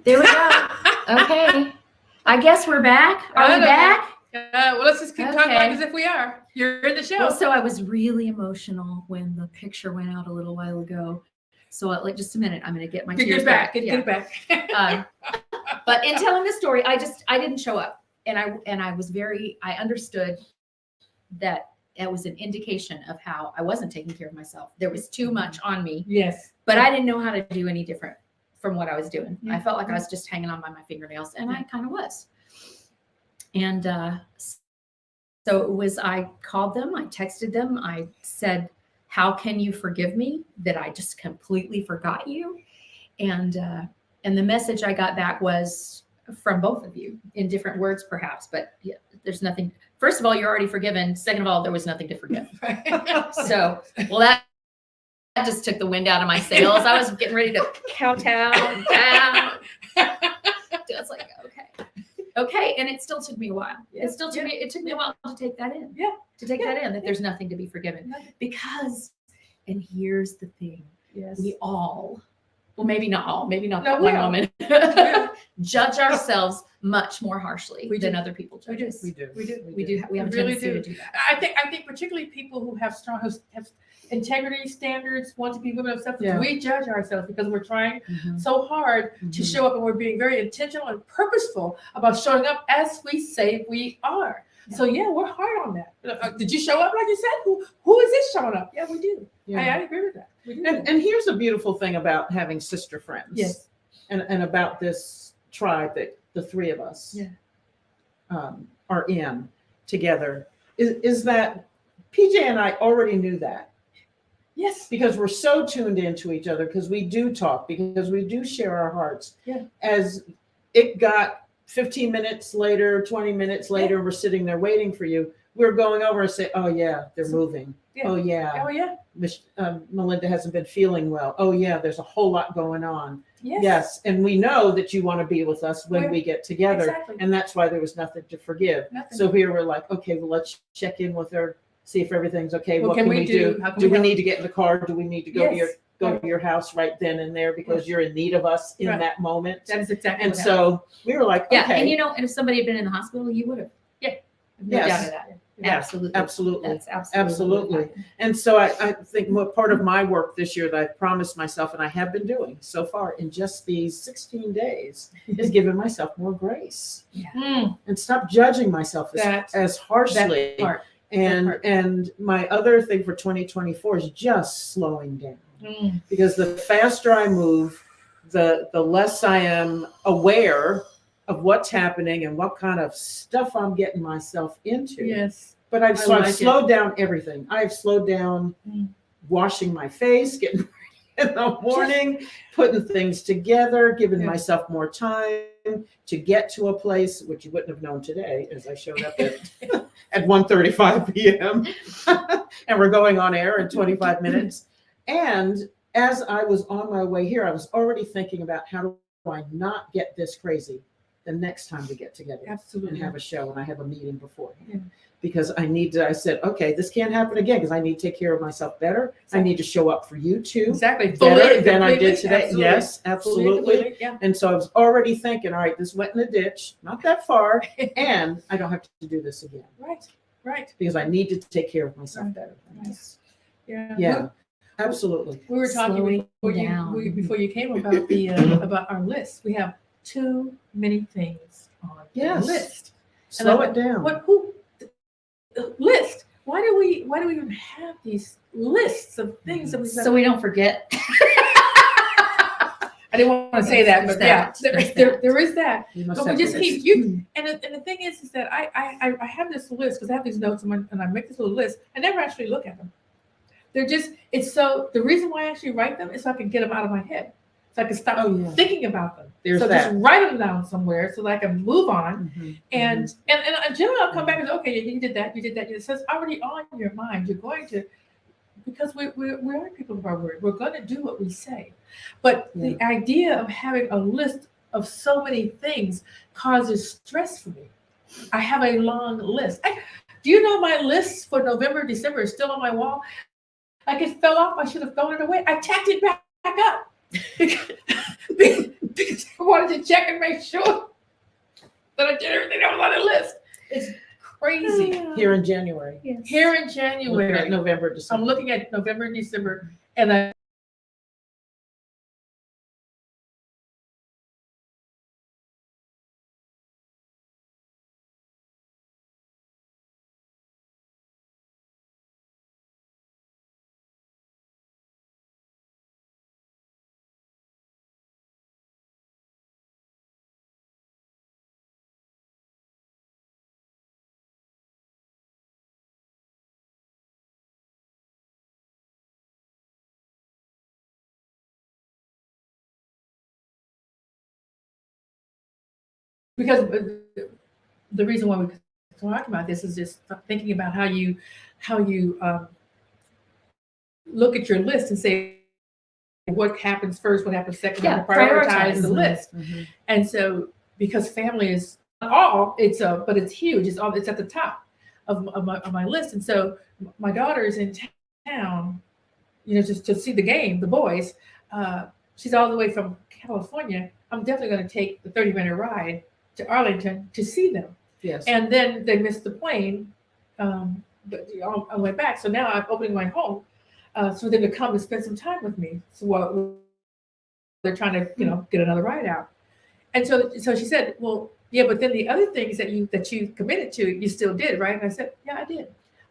There we go. Okay. I guess we're back. Are we back? Well, let's just keep talking Okay. like as if we are. You're in the show. Well, so I was really emotional when the picture went out a little while ago. So like, just a minute, I'm going to get my tears back. Get it back. But in telling the story, I didn't show up, and I understood that it was an indication of how I wasn't taking care of myself. There was too much on me. Yes. But I didn't know how to do any different from what I was doing. Yeah. I felt like I was just hanging on by my fingernails, and I kind of was. And so it was, I called them, I texted them, I said, how can you forgive me that I just completely forgot you? And the message I got back was from both of you in different words, perhaps, but yeah, there's nothing. First of all, you're already forgiven. Second of all, there was nothing to forgive. So, well, that just took the wind out of my sails. I was getting ready to kowtow down. I was like, okay. And it still took me a while. Yeah. It took me a while to take that in. Yeah. To take that in, that there's nothing to be forgiven. Because, and here's the thing, Yes. we all, well, maybe not all, maybe not No, that we one all. woman, judge ourselves much more harshly than other people judge us. We do. We do. We have a really tendency to do that. I think particularly people who have strong have integrity standards, want to be women of substance. Yeah. We judge ourselves because we're trying Mhm. so hard to Mhm. show up, and we're being very intentional and purposeful about showing up as we say we are. So yeah, we're hard on that. Did you show up like you said? Who is this showing up? Yeah, we do. Yeah. I agree with that. We do. And here's a beautiful thing about having sister friends. Yes. And about this tribe that the three of us are in together is that Pjae and I already knew that. Yes. Because we're so tuned into each other, because we do talk, because we do share our hearts. Yeah. As it got 15 minutes later, 20 minutes later, we're sitting there waiting for you. We're going over and say, oh yeah, they're moving. Yeah. Oh yeah, Oh yeah. Melinda hasn't been feeling well. Oh yeah, there's a whole lot going on. Yes. Yes, and we know that you want to be with us when we get together, Exactly. and that's why there was nothing to forgive. Nothing. So here we're like, okay, well, let's check in with her, see if everything's okay. What What can can we we do? do? How can Do we we help? need to get in the car? Do we need to go to Yes. your house right then and there because you're in need of us in Right. that moment? That is exactly And what happened. so we were like, Yeah. okay, And and if somebody had been in the hospital, you would have. Yeah. No Yes. doubt of that. Yeah, Absolutely. absolutely. That's absolutely. what Absolutely. happened. And so I think what part of my work this year that I've promised myself, and I have been doing so far in just these 16 days, is giving myself more grace Mm, and stop judging myself That- as harshly. that part. And part. and my other thing for 2024 is just slowing down, Mm. because the faster I move, the less I am aware of what's happening and what kind of stuff I'm getting myself into. Yes. But I've I like it. slowed down everything. I've slowed down Mm. washing my face, getting ready in the morning, putting things together, giving Yeah. myself more time to get to a place, which you wouldn't have known today as I showed up at 1:35 p.m. and we're going on air in 25 minutes. And as I was on my way here, I was already thinking about how do I not get this crazy the next time we get together and Absolutely. have a show and I have a meeting beforehand. Yeah. Because I said, okay, this can't happen again because I need to take care of myself better. I need to show up for you too Exactly. better than I did completely, today. absolutely. Yes, Fully, absolutely. completely, yeah. And so I was already thinking, all right, this went in the ditch, not that far, and I don't have to do this again Right. Right. because I need to take care of myself Right. better. Right. Yeah. Yeah, absolutely. We were talking Slowing before down. before you came about the about our list. We have too many things on Yes. the list. Slow it down. List? Why do we even have these lists of things that we? So we don't forget. I didn't want to say that, There's but yeah, that. there is that. You must But we have just to keep list. you. And the thing is that I have this list because I have these notes and I make this little list. I never actually look at them. They're just the reason why I actually write them is so I can get them out of my head, so I can stop Oh, yeah. thinking about them. There's so that. just write them down somewhere so that I can move on. Mhm, And generally I'll come back and say, okay, you did that. So it's already on your mind. You're going to, because we are people of our word. We're going to do what we say. But the idea of having a list of so many things causes stress for me. I have a long list. Do you know my list for November, December is still on my wall? Like it fell off. I should have thrown it away. I tacked it back up because I wanted to check and make sure that I did everything that was on the list. It's crazy. Here in January. Yes. Here in Looking at January, November, I'm December. looking at November and December, and I because the reason why we talk about this is just thinking about how you look at your list and say what happens first, what happens second, Yeah, how to prioritize prioritize. the list. Mhm. And so because family is not all, but it's huge. It's at the top of my list. And so my daughter is in town, just to see the game, the boys. She's all the way from California. I'm definitely going to take the 30-minute ride to Arlington to see them. Yes. And then they missed the plane, but on the way back. So now I'm opening my home for them to come and spend some time with me. So while they're trying to, get another ride out. And so she said, well, yeah, but then the other things that you committed to, you still did, right? And I said, yeah, I did.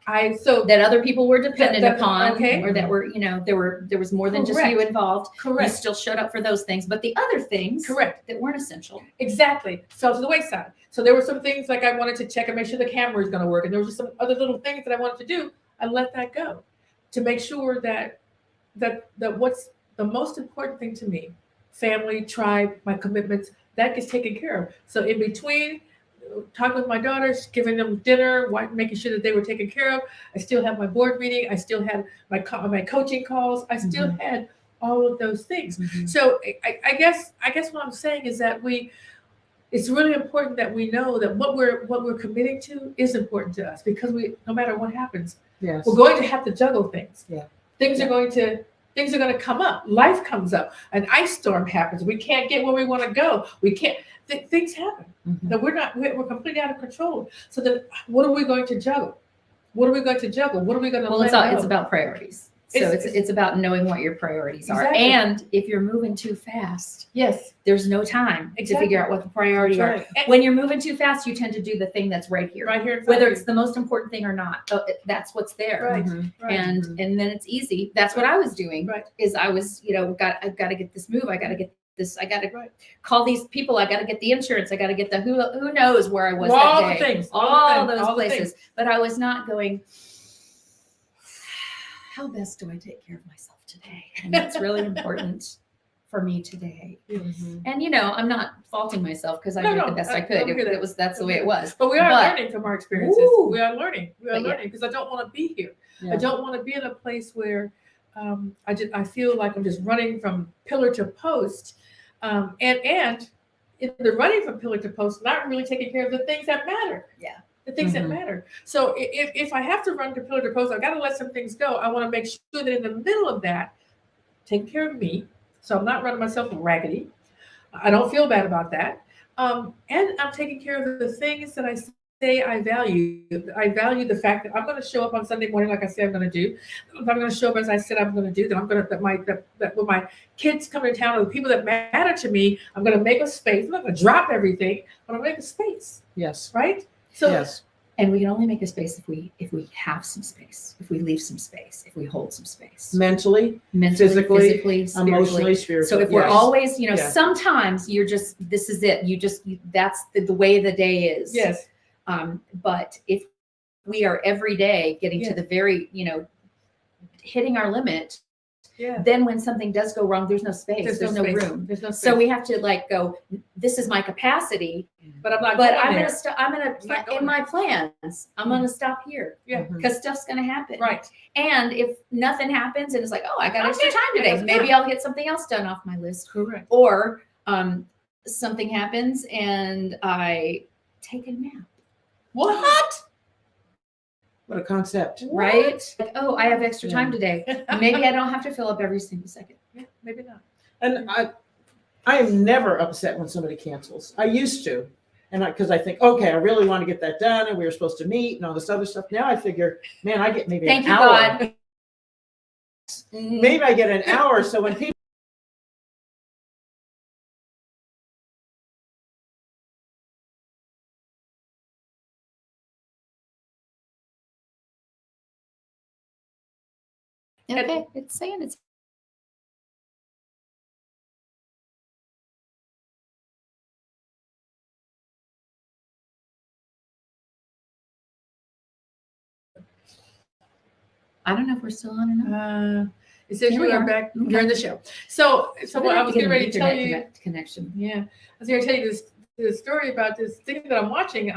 That other people were dependent upon, okay. or that were, there was more than just Correct. you involved. Correct. You still showed up for those things, but the other things, Correct. that weren't essential. Exactly. So to the wayside. So there were some things like I wanted to check and make sure the camera is going to work, and there was just some other little things that I wanted to do. I let that go to make sure that what's the most important thing to me, family, tribe, my commitments, that gets taken care of. So in between talking with my daughters, giving them dinner, making sure that they were taken care of, I still have my board meeting. I still had my coaching calls. I still had all of those things. Mhm. So I guess what I'm saying is that it's really important that we know that what we're committing to is important to us, because no matter what happens, Yes. we're going to have to juggle things. Yeah. Things are going to come up. Life comes up. An ice storm happens. We can't get where we want to go. We can't. Things happen. Mhm. That we're completely out of control. So then, what are we going to juggle? What are we going to juggle? What are we going to Well, let go? it's about priorities. So it's about knowing what your priorities are. Exactly. And if you're moving too fast, Yes. there's no time to Exactly. figure out what the priorities That's are. right. When you're moving too fast, you tend to do the thing that's right here. Right here. in front Whether of it's the most important thing or not, that's what's there. Right. Mhm. Right. And then it's easy. That's what I was doing. Right. Is I was, I've got to get this move. I got to get this. I got to Right. call these people. I got to get the insurance. I got to get the who knows where I was all that the day. things. All the things, those all the places. things. But I was not going, how best do I take care of myself today? And that's really important for me today. Mhm. And I'm not faulting myself, because I No, did no, the best I I could. hear that. That's the way it was. But we are But- learning from our experiences. Ooh. We are learning. We are But yeah. learning, because I don't want to be here. Yeah. I don't want to be in a place where I feel like I'm just running from pillar to post, and in the running from pillar to post, not really taking care of the things that matter. Yeah. The things that Mhm. matter. So if I have to run to pillar to post, I've got to let some things go. I want to make sure that in the middle of that, taking care of me, so I'm not running myself raggedy. I don't feel bad about that. And I'm taking care of the things that I say I value. I value the fact that I'm going to show up on Sunday morning like I said I'm going to do. If I'm going to show up as I said I'm going to do, that when my kids come to town, or the people that matter to me, I'm going to make a space. I'm not going to drop everything, but I'm going to make a space, Yes. right? So Yes. And we can only make a space if we have some space, if we leave some space, if we hold some space. Mentally, Mentally, physically, physically, spiritually. emotionally, spiritually. So if we're Yes. always, Yes. sometimes you're just, this is it. That's the way the day is. yes, But if we are every day getting Yeah. to the very, hitting our limit, yeah. then when something does go wrong, there's no space. There's no space. room. There's no space. So we have to go, this is my capacity, but I'm not. but going I'm there. going to stop. I'm going It's not to, going in my plans, I'm going to stop here Yeah. Mhm. because stuff's going to happen. Right. And if nothing happens and it's like, oh, I got extra Okay. time today, That's maybe good. I'll get something else done off my list. Correct. Or something happens and I take a nap, What? What a concept. right? Like, oh, I have extra Yeah. time today. Maybe I don't have to fill up every single second. Yeah, maybe not. And I am never upset when somebody cancels. I used to. And because I think, okay, I really want to get that done, and we were supposed to meet and all this other stuff. Now I figure, man, I get maybe Thank an you, hour. God. Maybe I get an hour. So when people Okay, it's saying it's. I don't know if we're still on or not. It says Here we we are are. back. Okay. You're in the show. So We're what gonna I have was to get getting an ready to tell Ethernet you. connection. Yeah, I was going to tell you this story about this thing that I'm watching.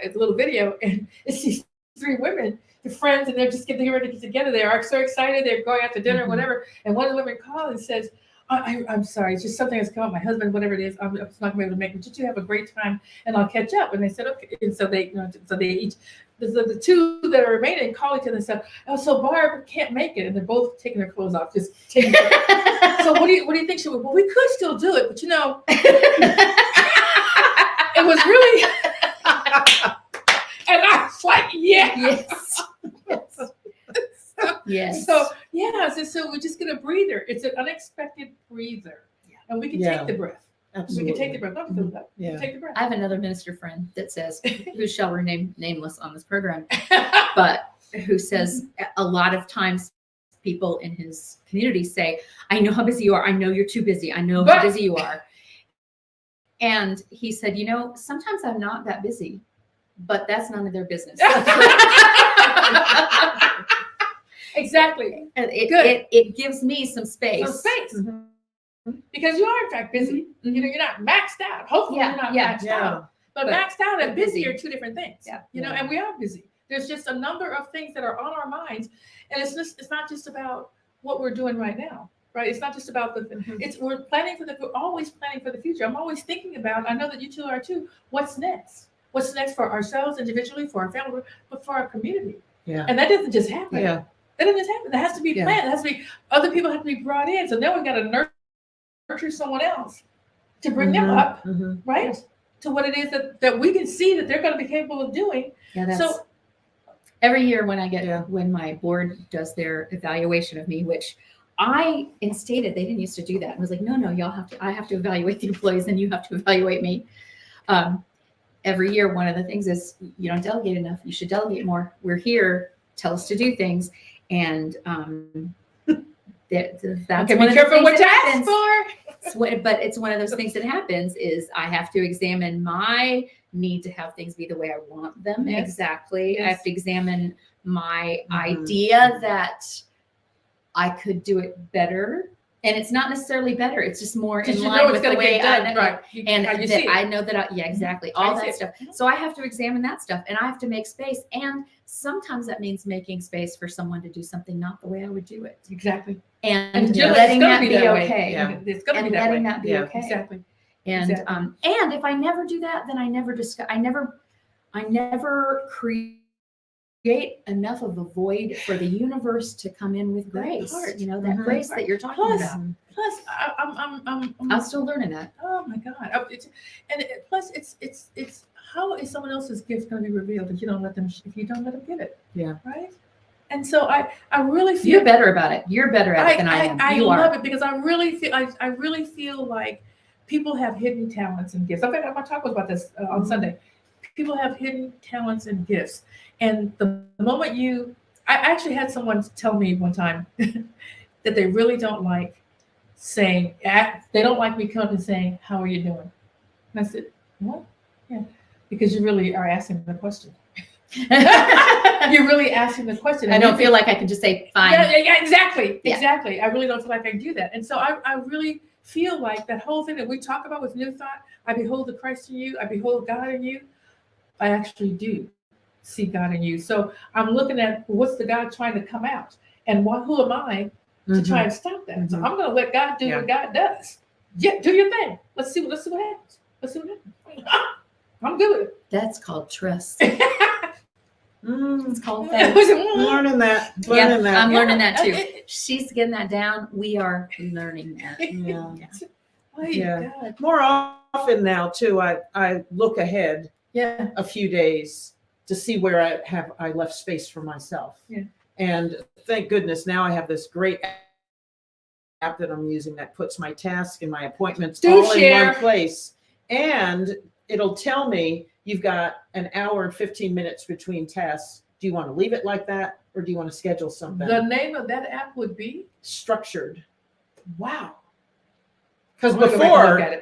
It's a little video, and it's these three women, they're friends, and they're just getting ready to get together. They are so excited. They're going out to dinner, Mhm. whatever. And one of the women called and says, I'm sorry, it's just something that's come up. My husband, whatever it is, I'm not going to be able to make it. But you have a great time, and I'll catch up. And they said, okay. And so they, so they each, the two that are remaining call each other and said, oh, so Barb can't make it, and they're both taking their clothes off, just taking. So what do you think? She would? Well, we could still do it, but it was really. And I was like, yeah. Yes. Yes. So yeah, so we just get a breather. It's an unexpected breather, and we can Yeah. take the breath. absolutely. We can take the breath. Don't feel that. We can Yeah. take the breath. I have another minister friend that says, who shall remain nameless on this program, but who says a lot of times people in his community say, I know how busy you are. I know you're too busy. I know how busy you are. And he said, sometimes I'm not that busy, but that's none of their business. Exactly. And Good. it gives me some space. Some space. Mhm. Because you are in fact busy. Mhm. You're not maxed out. Hopefully Yeah, you're not yeah. maxed Yeah. out. But But maxed out and busy busy. are two different things. Yeah. Yeah. And we are busy. There's just a number of things that are on our minds. And it's not just about what we're doing right now. Right. It's not just about we're always planning for the future. I'm always thinking about, I know that you two are too, what's next? What's next for ourselves individually, for our family, but for our community. Yeah. And that doesn't just happen. Yeah. That doesn't just happen. That has to be Yeah. planned. It has to be, other people have to be brought in. So now we've got to nurture someone else to bring them up, Mhm. right? To what it is that we can see that they're going to be capable of doing. Yeah, that's So every year when Yeah. when my board does their evaluation of me, which I instated, they didn't used to do that. I was like, no, I have to evaluate the employees and you have to evaluate me. Every year, one of the things is you don't delegate enough. You should delegate more. We're here, tell us to do things. And that's okay, one be of the careful things what you that ask happens. for. But it's one of those things that happens is I have to examine my need to have things be the way I want them. Yes. Exactly. I Yes. have to examine my Mhm. idea that I could do it better. And it's not necessarily better. It's just more in Because you line know it's with the going to way get done, I know. right? And how you that see it. I know that exactly. All I see that it. stuff. So I have to examine that stuff and I have to make space. And sometimes that means making space for someone to do something not the way I would do it. Exactly. And generally letting it's gonna that be that way. okay. Yeah. It's going to And be that letting way. that be Yeah. okay. Exactly. And Exactly. and if I never do that, then I never create enough of a void for the universe to come in with That grace. part. That Mhm. grace that you're talking Plus, about. Plus, I'm still learning that. oh my God. Plus it's how is someone else's gift going to be revealed if you don't let them give it? Yeah. Right. And so I really feel You're better about it. You're better at it than I am. I You love are. it because I really feel like people have hidden talents and gifts. In fact, my talk was about this on Sunday. People have hidden talents and gifts, and the moment I actually had someone tell me one time that they really don't like saying, they don't like me coming and saying, "How are you doing?" And I said, "What?" Yeah, because you really are asking the question. You're really asking the question. I don't feel like I can just say fine. Yeah, exactly. Yeah. Exactly. I really don't feel like I can do that. And so I really feel like that whole thing that we talk about with New Thought, I behold the Christ in you, I behold God in you. I actually do see God in you. So I'm looking at what's the God trying to come out, and who am I to try and stop that? So Mhm. I'm going to let God do Yeah. what God does. Yeah, do your thing. Let's see what happens. Let's see what happens. I'm good with it. That's called trust. Mm. It's called Yeah, faith. Learning that. Yeah, I'm Yeah. learning that too. It- She's getting that down. We are learning that. Yeah. My Yeah. God. More often now too, I look ahead Yeah. a few days to see where I left space for myself. Yeah. And thank goodness now I have this great app that I'm using that puts my tasks and my appointments all in one place. And it'll tell me you've got an hour and 15 minutes between tasks. Do you want to leave it like that, or do you want to schedule something? The name of that app would be Structured. Wow. Because I'm gonna go back and before look at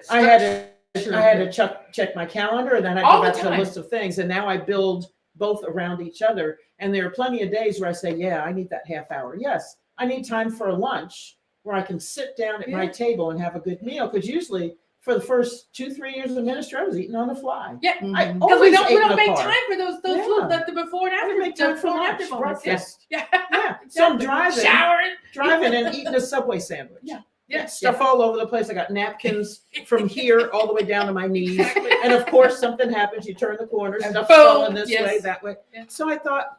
it. I had to check my calendar, and then I'd All go the back to a time. list of things. And now I build both around each other. And there are plenty of days where I say, yeah, I need that half hour. Yes, I need time for a lunch where I can sit down at my Yeah. table and have a good meal. Because usually for the first 2-3 years of ministry, I was eating on the fly. Yeah. I Mhm. Because always we ate in don't the make car. time for those Yeah. little, the before and I after. didn't make time the for before and lunch, after moments. breakfast. Yeah. Yeah. So I'm Exactly. driving Showering. and eating a Subway sandwich. Yeah. Yeah, stuff all over the place. I got napkins from here all the way down to my knees. Exactly. And of course, something happens. You turn the corner, And stuff's boom, falling this yes. way, that way. Yeah. So I thought,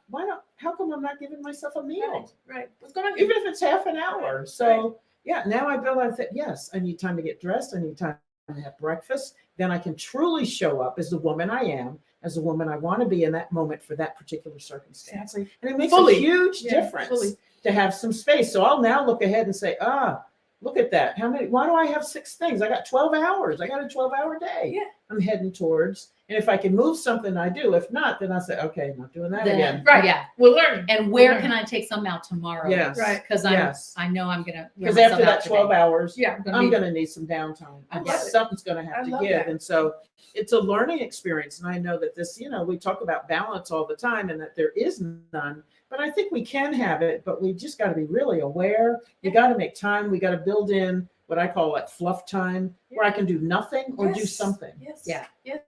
how come I'm not giving myself a meal? Right. What's going on? Even if it's half an hour. So yeah, now I realize that, yes, I need time to get dressed. I need time to have breakfast. Then I can truly show up as the woman I am, as the woman I want to be in that moment for that particular circumstance. Exactly. And it makes Fully. a huge Yeah, difference fully. to have some space. So I'll now look ahead and say, look at that. Why do I have 6 things? I got 12 hours. I got a 12-hour day. Yeah. I'm heading towards. And if I can move something, I do. If not, then I say, okay, not doing that Then- again. Right. Yeah. We're learning. And where can I take some out tomorrow? Yes. Right. Because Yes. I know I'm gonna. wear Because myself after out that today. 12 hours, Yeah. I'm going to need some downtime. I love Yes, it. something's going to I have to love give. that. And so it's a learning experience. And I know that this, we talk about balance all the time and that there is none. But I think we can have it, but we just got to be really aware. You got to make time. We got to build in what I call like fluff time, where I can do nothing or do Yes. something. Yes. Yeah. Yes.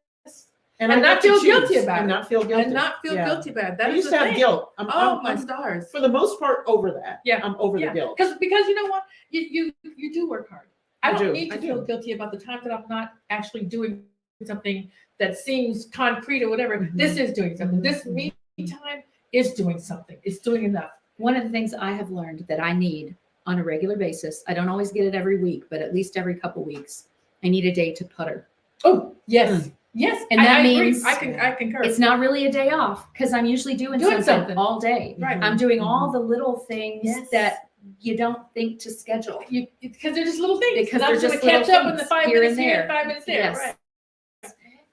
And And I not get to feel guilty choose about and it. not feel guilty. And not feel Yeah. guilty about it. That I is used the to have thing. guilt. Oh, my stars. For the most part, over that. Yeah. I'm over the guilt. Because you know what? You do work hard. I don't need to I feel do. guilty about the time that I'm not actually doing something that seems concrete or whatever. Mhm. This is doing something. This Mhm. me time is doing something. It's doing enough. One of the things I have learned that I need on a regular basis, I don't always get it every week, but at least every couple weeks, I need a day to putter. Oh, yes. Yes. And that I agree. means- I concur. It's not really a day off because I'm usually doing something all day. Right. I'm doing all the little things Yes. that you don't think to schedule. Because they're just little things. Because I'm they're just gonna catch little up in the things 5 here minutes and here, there. 5 minutes there. Yes. Right.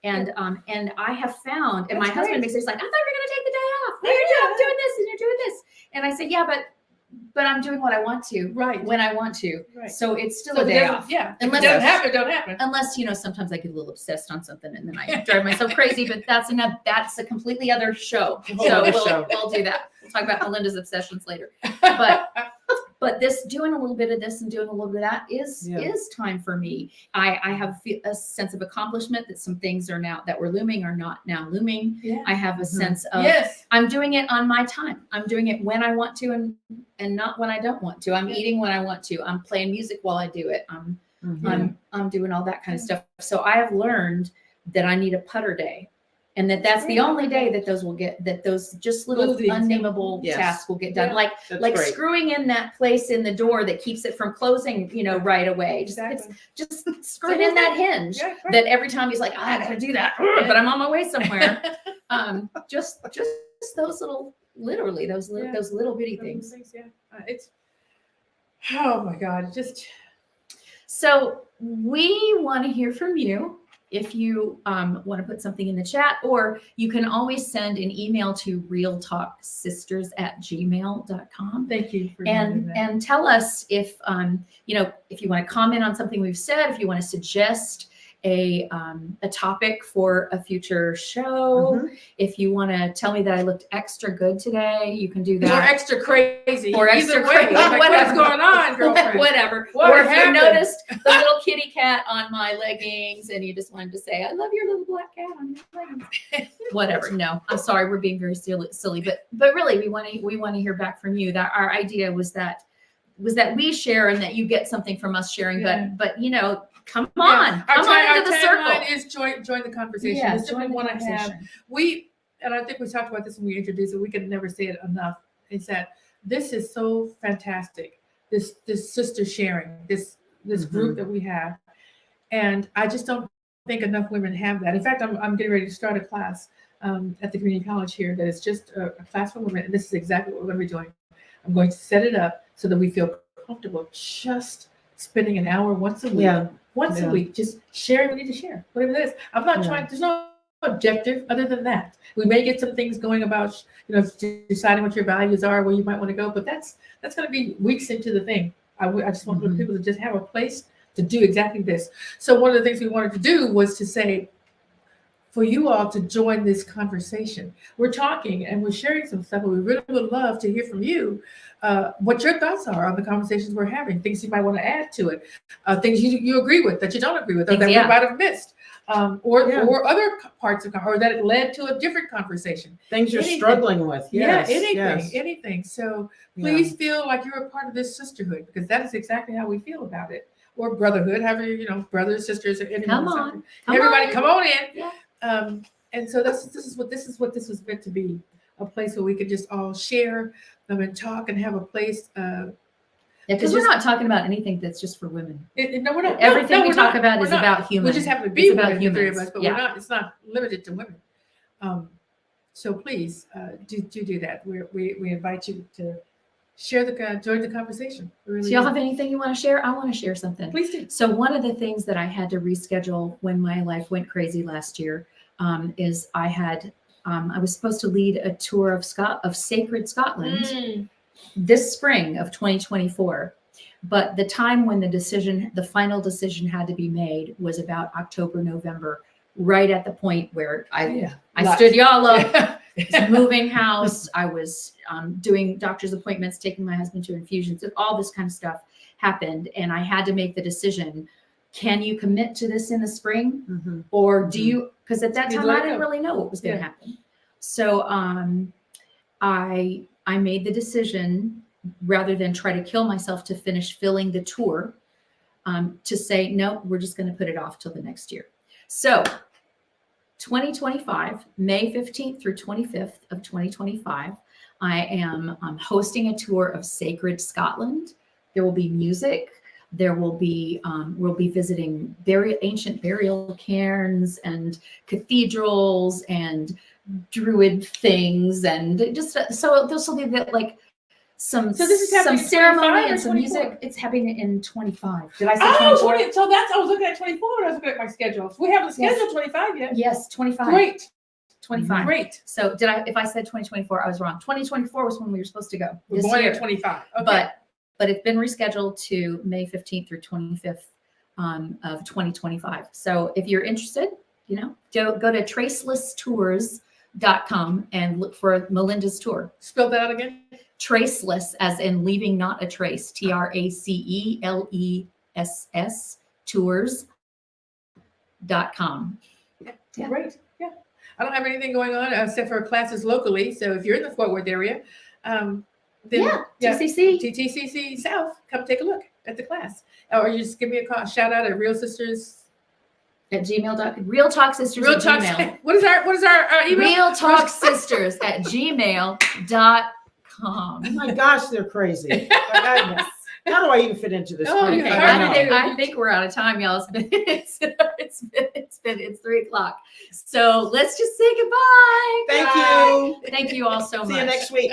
And I have found, and my That's husband great. makes it like, I thought we were gonna take the day off. No, Yeah, you're yeah. doing this and you're doing this. And I say, yeah, but I'm doing what I want to Right. when I want to. Right. So it's still So a if it day doesn't- off. Yeah. Unless If it doesn't it's- happen, don't happen. Unless, sometimes I get a little obsessed on something and then I drive myself crazy, but that's a completely other show. whole So other we'll, show. we'll do that. We'll talk about Melinda's obsessions later. But this doing a little bit of this and doing a little bit of that is time for me. I have a sense of accomplishment that some things are now that were looming are not now looming. Yeah. I have a Mhm. sense of Yes. I'm doing it on my time. I'm doing it when I want to and not when I don't want to. I'm Yeah. eating when I want to. I'm playing music while I do it. Mhm. I'm doing all that kind of stuff. So I have learned that I need a putter day. And that's the great. only day that those just little Little things, yeah. unnameable Yes. tasks will get done. Yeah. Like That's great. screwing in that place in the door that keeps it from closing, right away. Exactly. Just screwing in that hinge Yeah, right. that every time he's like, I gotta do that, but I'm on my way somewhere. Just those literally those little bitty things. Yeah. It's, oh my God. Just, So we want to hear from you. If you want to put something in the chat, or you can always send an email to realtalksisters@gmail.com. thank you for doing that. And tell us if if you want to comment on something we've said, if you want to suggest a topic for a future show, Mhm. if you want to tell me that I looked extra good today, you can do Or that. extra crazy. Or Either extra way, crazy, I'm like, what's whatever. going on, girlfriend? Whatever. What Or if happened? you noticed the little kitty cat on my leggings and you just wanted to say, I love your little black cat on your leggings. Whatever. No, I'm sorry. We're being very silly, but really we want to hear back from you. That our idea was that we share and that you get something from us sharing, Yeah. but come on, Our come on into the circle. tagline is join the conversation. Yeah, We simply join the want to have, conversation. and I think we talked about this when we introduced it, we could never say it enough, is that this is so fantastic. This sister sharing, this group that we have. And I just don't think enough women have that. In fact, I'm getting ready to start a class at the community college here that is just a class for women. And this is exactly what we're going to be doing. I'm going to set it up so that we feel comfortable just spending an hour once a week. Once a week, just sharing what we need to share, whatever it is. I'm not trying, there's no objective other than that. We may get some things going about, deciding what your values are, where you might want to go, but that's going to be weeks into the thing. I just want people to just have a place to do exactly this. So one of the things we wanted to do was to say, for you all to join this conversation. We're talking and we're sharing some stuff, but we really would love to hear from you what your thoughts are on the conversations we're having, things you might want to add to it, things you agree with, that you don't agree with, or that we might have missed, or other parts of, or that it led to a different conversation. Things you're struggling with. Yes, anything. So please feel like you're a part of this sisterhood, because that is exactly how we feel about it. Or brotherhood, however, brothers, sisters, or anyone. Everybody come on in. Yeah. And so this is what this was meant to be, a place where we could just all share and talk and have a place. Because we're not talking about anything that's just for women. No, we're not. Everything we talk about is about humans. We just happen to be about women, the three of humans. us, but we're not. It's not limited to women. So please do that. We invite you to share join the conversation. Really so y'all have anything you want to share? I want to share something. Please do. So one of the things that I had to reschedule when my life went crazy last year is I was supposed to lead a tour of Sacred Scotland this spring of 2024. But the time when the final decision had to be made was about October, November, right at the point where I stood y'all up. Moving house. I was doing doctor's appointments, taking my husband to infusions, and all this kind of stuff happened. And I had to make the decision, can you commit to this in the spring? Or do you, because at that time I didn't really know what was going to happen. So I made the decision, rather than try to kill myself to finish filling the tour, to say, no, we're just going to put it off till the next year. So 2025, May 15th through 25th of 2025, I am hosting a tour of Sacred Scotland. There will be music. There will be, we'll be visiting very ancient burial cairns and cathedrals and druid things. And just, so this will be like some ceremony and some music. It's happening in 25. Did I say 24? So I was looking at 24 when I was looking at my schedule. So we haven't scheduled 25 yet. Yes, 25. Great. 25. Great. So if I said 2024, I was wrong. 2024 was when we were supposed to go. We're going at 25. Okay. But it's been rescheduled to May 15th through 25th of 2025. So if you're interested, go to tracelesstours.com and look for Melinda's tour. Spell that out again. Traceless, as in leaving not a trace. TRACELESS tours.com. Yeah. Great. Yeah. I don't have anything going on except for classes locally. So if you're in the Fort Worth area, TCC South, come take a look at the class. Or you just give me a call, shout out at Real Sisters at gmail.com. Real Talk Sisters at Gmail. What is our email? Real Talk Sisters at gmail.com. Oh my gosh, they're crazy. How do I even fit into this? Okay. I think we're out of time, y'all. It's 3:00. So let's just say goodbye. Thank you. Thank you all so much. See you next week.